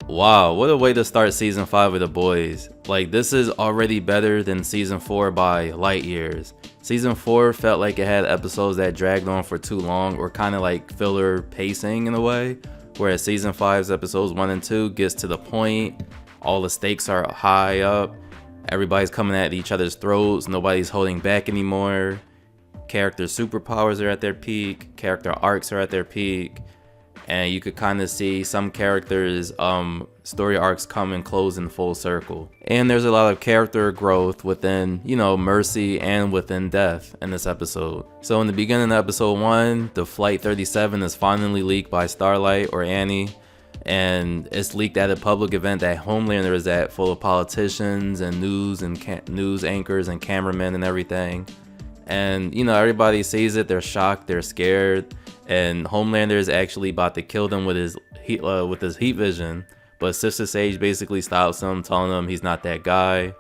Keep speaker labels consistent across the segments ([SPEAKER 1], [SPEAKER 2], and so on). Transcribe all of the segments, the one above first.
[SPEAKER 1] Wow, what a way to start season 5 of The Boys. Like, this is already better than season 4 by light years. Season 4 felt like it had episodes that dragged on for too long or kind of like filler pacing in a way, whereas season 5's episodes 1 and 2 gets to the point, all the stakes are high up, everybody's coming at each other's throats, nobody's holding back anymore, character superpowers are at their peak, character arcs are at their peak, and you could kind of see some characters' story arcs come and close in full circle. And there's a lot of character growth within, Mercy and within Death in this episode. So in the beginning of episode 1, the Flight 37 is finally leaked by Starlight or Annie, and it's leaked at a public event that Homelander is at, full of politicians and news anchors and cameramen and everything. And everybody sees it, they're shocked, they're scared, and Homelander is actually about to kill them with his heat vision, but Sister Sage basically stops him, telling him he's not that guy,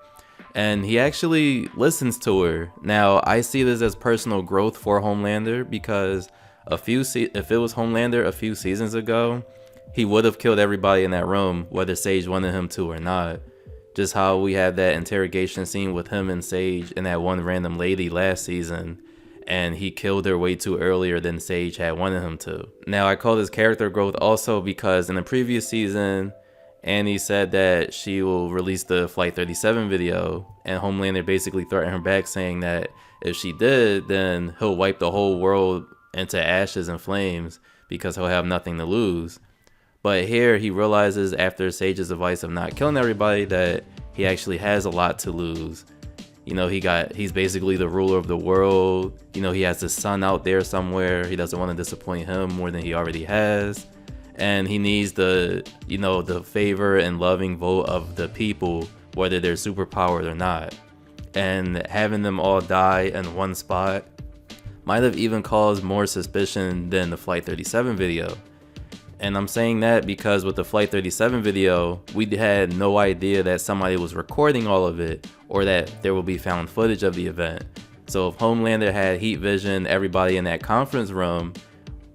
[SPEAKER 1] and he actually listens to her. Now, I see this as personal growth for Homelander, because if it was Homelander a few seasons ago, he would have killed everybody in that room, whether Sage wanted him to or not. Just how we had that interrogation scene with him and Sage and that one random lady last season, and he killed her way too earlier than Sage had wanted him to. Now, I call this character growth also because in the previous season, Annie said that she will release the Flight 37 video, and Homelander basically threatened her back, saying that if she did, then he'll wipe the whole world into ashes and flames because he'll have nothing to lose. But here he realizes, after Sage's advice of not killing everybody, that he actually has a lot to lose. He's basically the ruler of the world. He has his son out there somewhere. He doesn't want to disappoint him more than he already has. And he needs the favor and loving vote of the people, whether they're superpowered or not. And having them all die in one spot might have even caused more suspicion than the Flight 37 video. And I'm saying that because with the Flight 37 video, we had no idea that somebody was recording all of it, or that there will be found footage of the event. So if Homelander had heat vision everybody in that conference room,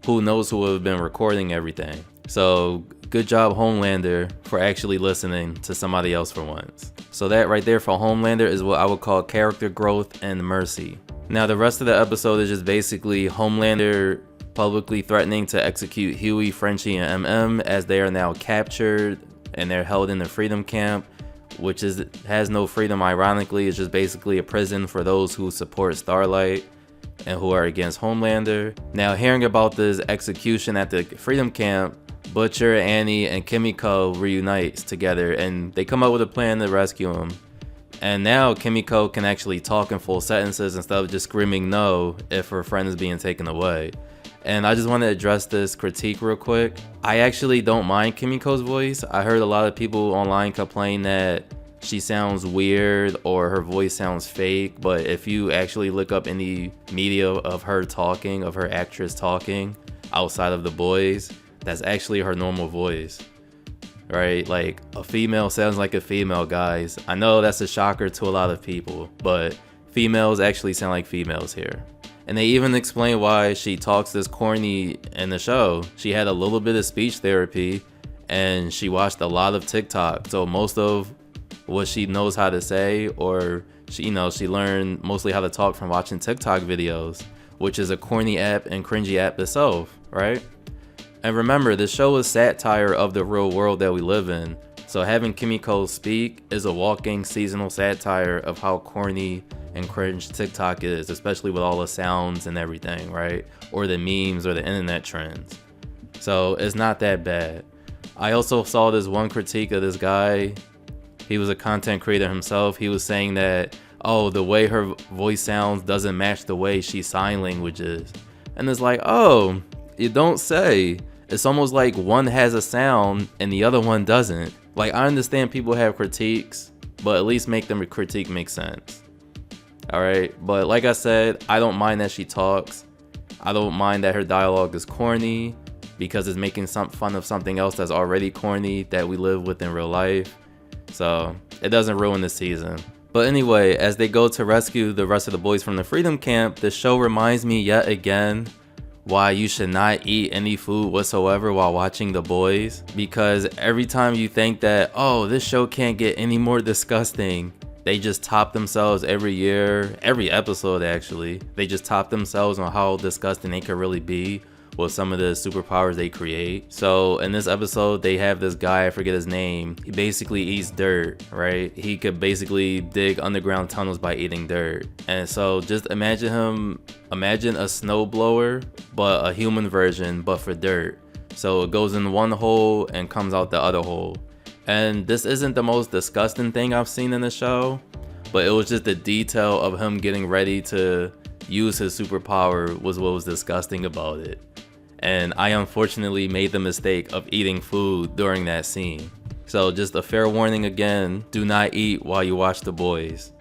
[SPEAKER 1] who knows who would have been recording everything. So good job, Homelander, for actually listening to somebody else for once. So that right there for Homelander is what I would call character growth and mercy. Now the rest of the episode is just basically Homelander publicly threatening to execute Huey, Frenchie, and MM as they are now captured and they're held in the freedom camp, which has no freedom. Ironically, it's just basically a prison for those who support Starlight and who are against Homelander. Now, hearing about this execution at the freedom camp, Butcher, Annie, and Kimiko reunites together, and they come up with a plan to rescue him. And now Kimiko can actually talk in full sentences instead of just screaming no if her friend is being taken away. And I just want to address this critique real quick. I actually don't mind Kimiko's voice. I heard a lot of people online complain that she sounds weird or her voice sounds fake, but if you actually look up any media of her talking, of her actress talking outside of The Boys, that's actually her normal voice, right? Like, a female sounds like a female, guys. I know that's a shocker to a lot of people, but females actually sound like females here. And they even explain why she talks this corny in the show. She had a little bit of speech therapy and she watched a lot of TikTok. So most of what she knows how to say, or she learned mostly how to talk from watching TikTok videos, which is a corny app and cringy app itself, right? And remember, the show is satire of the real world that we live in. So having Kimiko speak is a walking seasonal satire of how corny and cringe TikTok is, especially with all the sounds and everything, right? Or the memes or the internet trends. So it's not that bad. I also saw this one critique of this guy. He was a content creator himself. He was saying that, oh, the way her voice sounds doesn't match the way she sign languages. And it's like, oh, you don't say. It's almost like one has a sound and the other one doesn't. Like, I understand people have critiques, but at least make them critique make sense. Alright, but like I said, I don't mind that she talks. I don't mind that her dialogue is corny, because it's making some fun of something else that's already corny that we live with in real life. So it doesn't ruin the season. But anyway, as they go to rescue the rest of the boys from the freedom camp, the show reminds me yet again why you should not eat any food whatsoever while watching The Boys, because every time you think that, oh, this show can't get any more disgusting, they just top themselves every year, every episode actually. They just top themselves on how disgusting they could really be with some of the superpowers they create. So in this episode, they have this guy, I forget his name. He basically eats dirt, right? He could basically dig underground tunnels by eating dirt. And so just imagine a snowblower, but a human version, but for dirt. So it goes in one hole and comes out the other hole. And this isn't the most disgusting thing I've seen in the show, but it was just the detail of him getting ready to use his superpower was what was disgusting about it. And I unfortunately made the mistake of eating food during that scene. So just a fair warning again, do not eat while you watch The Boys.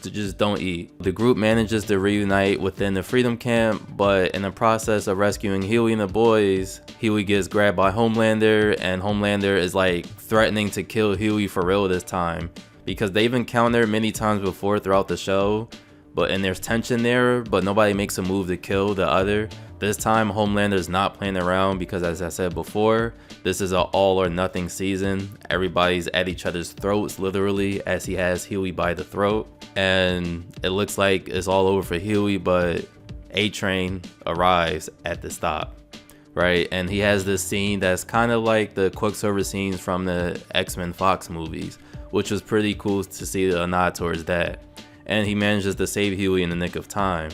[SPEAKER 1] Just don't eat. The group manages to reunite within the Freedom Camp, but in the process of rescuing Huey and the boys, Huey gets grabbed by Homelander, and Homelander is like threatening to kill Huey for real this time, because they've encountered many times before throughout the show, and there's tension there, but nobody makes a move to kill the other. This time, Homelander's not playing around because, as I said before, this is an all or nothing season. Everybody's at each other's throats, literally, as he has Huey by the throat. And it looks like it's all over for Huey, but A-Train arrives at the stop, right? And he has this scene that's kind of like the Quicksilver scenes from the X-Men Fox movies, which was pretty cool to see a nod towards that. And he manages to save Huey in the nick of time.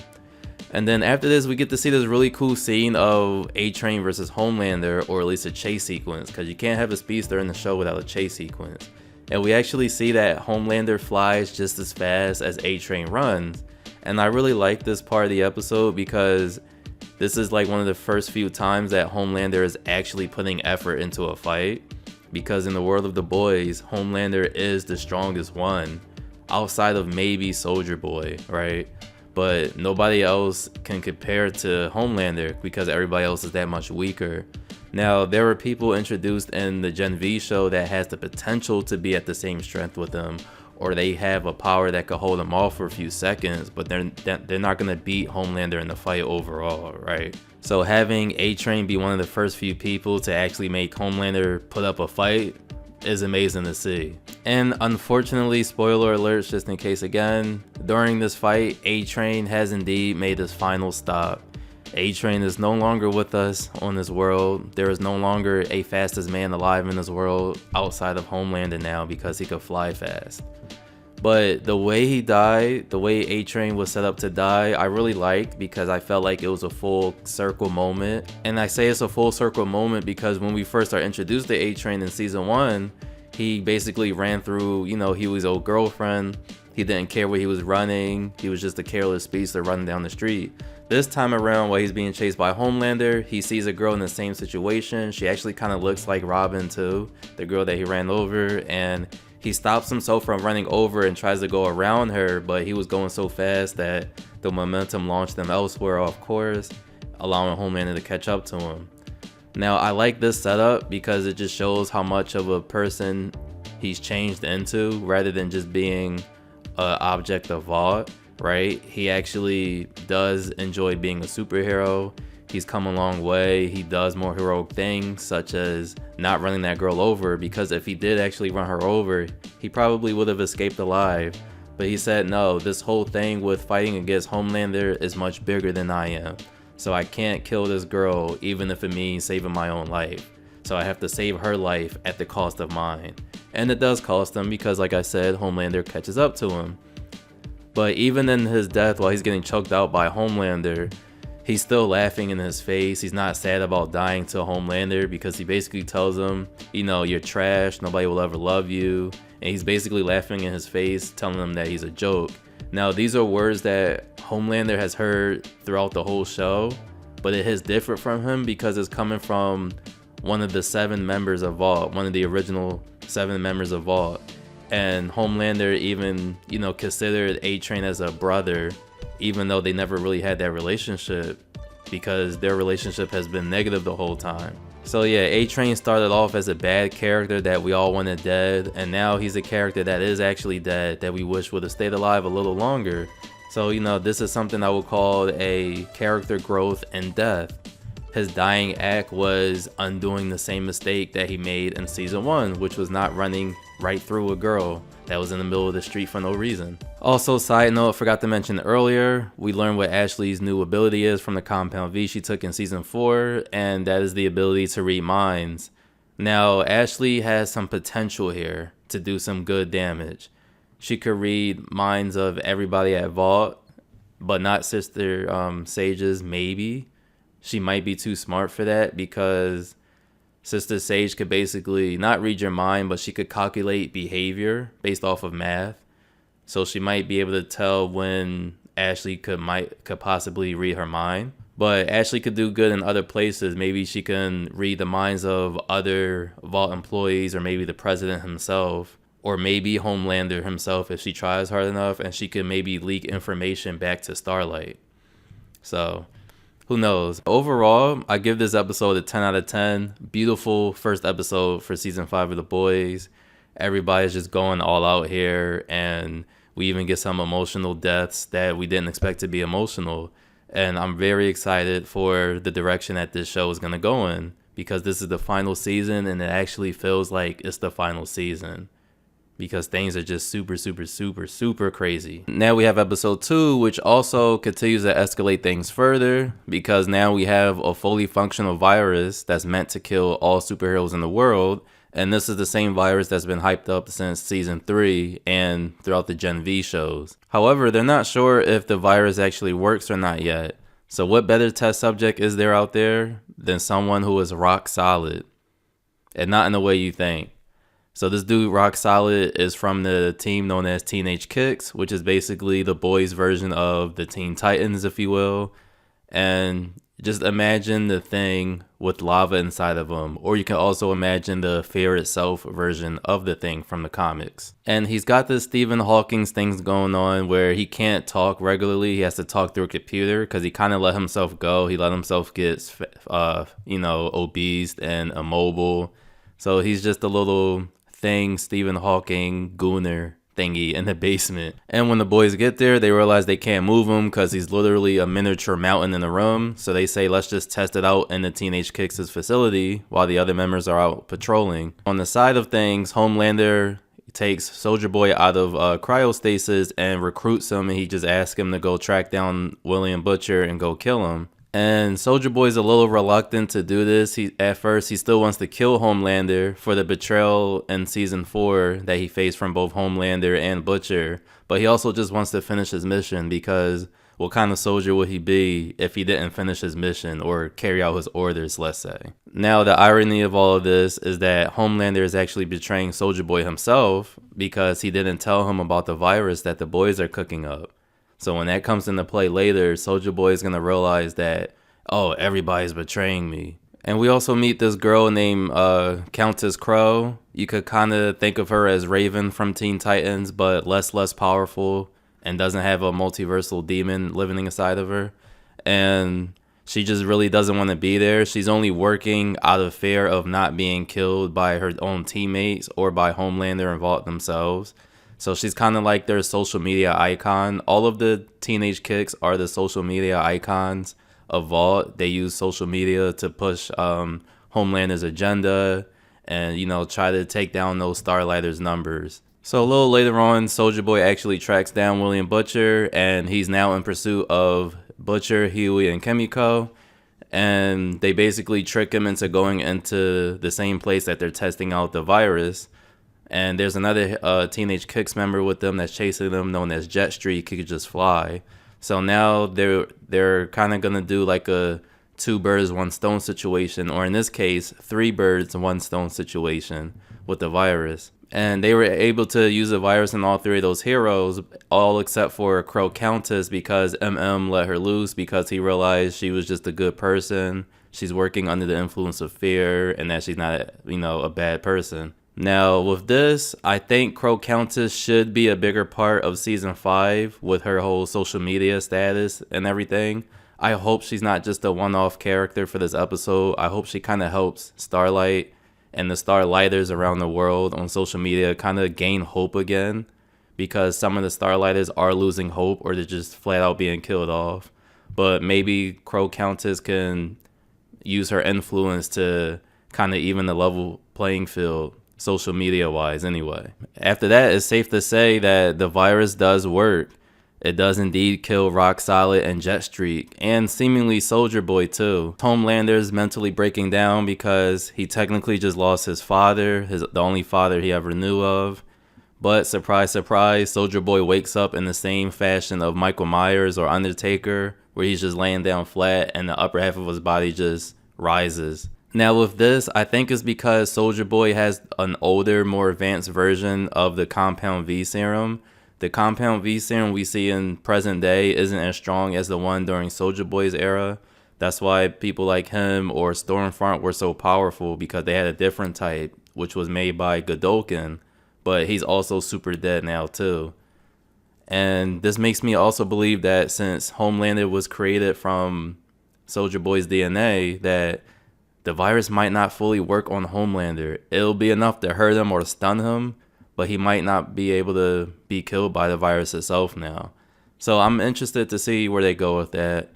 [SPEAKER 1] And then after this, we get to see this really cool scene of A-Train versus Homelander, or at least a chase sequence, because you can't have a speedster in the show without a chase sequence. And we actually see that Homelander flies just as fast as A-Train runs. And I really like this part of the episode because this is like one of the first few times that Homelander is actually putting effort into a fight. Because in the world of The Boys, Homelander is the strongest one, outside of maybe Soldier Boy, right? But nobody else can compare to Homelander because everybody else is that much weaker. Now, there were people introduced in the Gen V show that has the potential to be at the same strength with them, or they have a power that could hold them off for a few seconds, but they're not going to beat Homelander in the fight overall, right? So having A-Train be one of the first few people to actually make Homelander put up a fight is amazing to see. And unfortunately, spoiler alerts just in case again, during this fight, A-Train has indeed made his final stop. A-Train is no longer with us on this world. There is no longer a fastest man alive in this world outside of Homelander now because he could fly fast. But the way he died, the way A-Train was set up to die, I really liked because I felt like it was a full circle moment. And I say it's a full circle moment because when we first are introduced to A-Train in season 1, he basically ran through, Huey's old girlfriend. He didn't care where he was running. He was just a careless speedster running down the street. This time around, while he's being chased by Homelander, he sees a girl in the same situation. She actually kind of looks like Robin too, the girl that he ran over, and he stops himself from running over and tries to go around her, but he was going so fast that the momentum launched him elsewhere off course, allowing Homelander to catch up to him. Now, I like this setup because it just shows how much of a person he's changed into rather than just being an object of Vought, right? He actually does enjoy being a superhero. He's come a long way. He does more heroic things, such as not running that girl over, because if he did actually run her over, he probably would have escaped alive. But he said, no, this whole thing with fighting against Homelander is much bigger than I am. So I can't kill this girl, even if it means saving my own life. So I have to save her life at the cost of mine. And it does cost him because, like I said, Homelander catches up to him. But even in his death, while he's getting choked out by Homelander, he's still laughing in his face. He's not sad about dying to Homelander because he basically tells him, you're trash, nobody will ever love you. And he's basically laughing in his face, telling him that he's a joke. Now, these are words that Homelander has heard throughout the whole show, but it is different from him because it's coming from one of the 7 members of Vought, one of the original 7 members of Vought. And Homelander even, considered A-Train as a brother, even though they never really had that relationship because their relationship has been negative the whole time. So yeah, A-Train started off as a bad character that we all wanted dead, and now he's a character that is actually dead that we wish would have stayed alive a little longer. So, this is something I would call a character growth and death. His dying act was undoing the same mistake that he made in season 1, which was not running right through a girl that was in the middle of the street for no reason. Also, side note, forgot to mention earlier, we learned what Ashley's new ability is from the Compound V she took in season 4, and that is the ability to read minds. Now, Ashley has some potential here to do some good damage. She could read minds of everybody at Vault, but not Sister Sage's, maybe. She might be too smart for that because Sister Sage could basically not read your mind, but she could calculate behavior based off of math. So she might be able to tell when Ashley could possibly read her mind. But Ashley could do good in other places. Maybe she can read the minds of other Vault employees, or maybe the president himself, or maybe Homelander himself if she tries hard enough, and she can maybe leak information back to Starlight. So, who knows? Overall, I give this episode a 10 out of 10. Beautiful first episode for season 5 of The Boys. Everybody's just going all out here, and we even get some emotional deaths that we didn't expect to be emotional. And I'm very excited for the direction that this show is going to go in, because this is the final season, and it actually feels like it's the final season, because things are just super, super, super, super crazy. Now we have episode 2, which also continues to escalate things further, because now we have a fully functional virus that's meant to kill all superheroes in the world. And this is the same virus that's been hyped up since season 3 and throughout the Gen V shows. However, they're not sure if the virus actually works or not yet. So what better test subject is there out there than someone who is rock solid? And not in the way you think. So this dude, Rock Solid, is from the team known as Teenage Kicks, which is basically the boys' version of the Teen Titans, if you will. And just imagine the Thing with lava inside of him. Or you can also imagine the Fear itself version of the Thing from the comics. And he's got this Stephen Hawking's things going on where he can't talk regularly. He has to talk through a computer because he kind of let himself go. He let himself get, obese and immobile. So he's just a little Thing, Stephen Hawking, gooner thingy in the basement. And when the boys get there, they realize they can't move him because he's literally a miniature mountain in the room. So they say, let's just test it out in the Teenage Kicks' facility while the other members are out patrolling. On the side of things, Homelander takes Soldier Boy out of cryostasis and recruits him, and he just asks him to go track down William Butcher and go kill him. And Soldier Boy's a little reluctant to do this. At first, he still wants to kill Homelander for the betrayal in season 4 that he faced from both Homelander and Butcher. But he also just wants to finish his mission, because what kind of soldier would he be if he didn't finish his mission or carry out his orders, let's say. Now, the irony of all of this is that Homelander is actually betraying Soldier Boy himself because he didn't tell him about the virus that the boys are cooking up. So when that comes into play later, Soldier Boy is going to realize that, oh, everybody's betraying me. And we also meet this girl named Countess Crow. You could kind of think of her as Raven from Teen Titans, but less powerful and doesn't have a multiversal demon living inside of her. And she just really doesn't want to be there. She's only working out of fear of not being killed by her own teammates or by Homelander and Vault themselves. So she's kind of like their social media icon. All of the Teenage Kicks are the social media icons of Vault. They use social media to push Homelander's agenda and, try to take down those Starlighters' numbers. So a little later on, Soldier Boy actually tracks down William Butcher, and he's now in pursuit of Butcher, Huey, and Kimiko. And they basically trick him into going into the same place that they're testing out the virus. And there's another Teenage Kicks member with them that's chasing them, known as Jetstreak. He could just fly. So now they're kind of gonna do like a 2 birds, 1 stone situation, or in this case, 3 birds, 1 stone situation with the virus. And they were able to use the virus in all 3 of those heroes, all except for Crow Countess, because MM let her loose because he realized she was just a good person. She's working under the influence of fear, and that she's not, a bad person. Now, with this, I think Crow Countess should be a bigger part of Season 5 with her whole social media status and everything. I hope she's not just a one-off character for this episode. I hope she kind of helps Starlight and the Starlighters around the world on social media kind of gain hope again. because some of the Starlighters are losing hope or they're just flat out being killed off. But maybe Crow Countess can use her influence to kind of even the level playing field, social media wise anyway. After that, it's safe to say that the virus does work. It does indeed kill Rock Solid and Jetstreak, and seemingly Soldier Boy too. Homelander's mentally breaking down because he technically just lost his father, the only father he ever knew of. But surprise, surprise, Soldier Boy wakes up in the same fashion of Michael Myers or Undertaker, where he's just laying down flat and the upper half of his body just rises. Now with this, I think it's because Soldier Boy has an older, more advanced version of the Compound V serum. The Compound V serum we see in present day isn't as strong as the one during Soldier Boy's era. That's why people like him or Stormfront were so powerful, because they had a different type, which was made by Godolkin, but he's also super dead now too. And this makes me also believe that since Homelander was created from Soldier Boy's DNA, that the virus might not fully work on Homelander. It'll be enough to hurt him or stun him, but he might not be able to be killed by the virus itself now. So I'm interested to see where they go with that.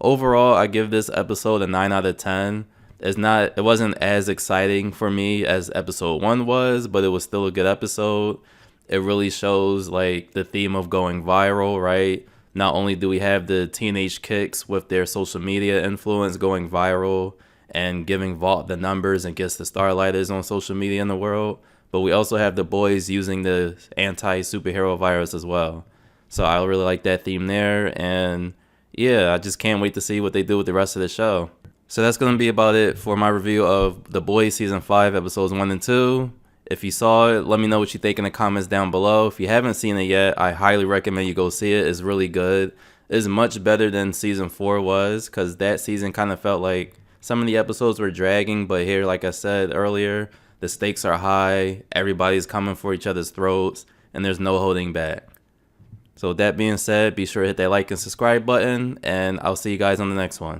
[SPEAKER 1] Overall, I give this episode a 9 out of 10. It wasn't as exciting for me as episode 1 was, but it was still a good episode. It really shows like the theme of going viral, right? Not only do we have the teenage kicks with their social media influence going viral and giving Vought the numbers against the Starlighters on social media in the world, but we also have the boys using the anti-superhero virus as well. So I really like that theme there, and yeah, I just can't wait to see what they do with the rest of the show. So that's going to be about it for my review of The Boys Season 5, Episodes 1 and 2. If you saw it, let me know what you think in the comments down below. If you haven't seen it yet, I highly recommend you go see it. It's really good. It's much better than Season 4 was, because that season kind of felt like some of the episodes were dragging, but here, like I said earlier, the stakes are high, everybody's coming for each other's throats, and there's no holding back. So with that being said, be sure to hit that like and subscribe button, and I'll see you guys on the next one.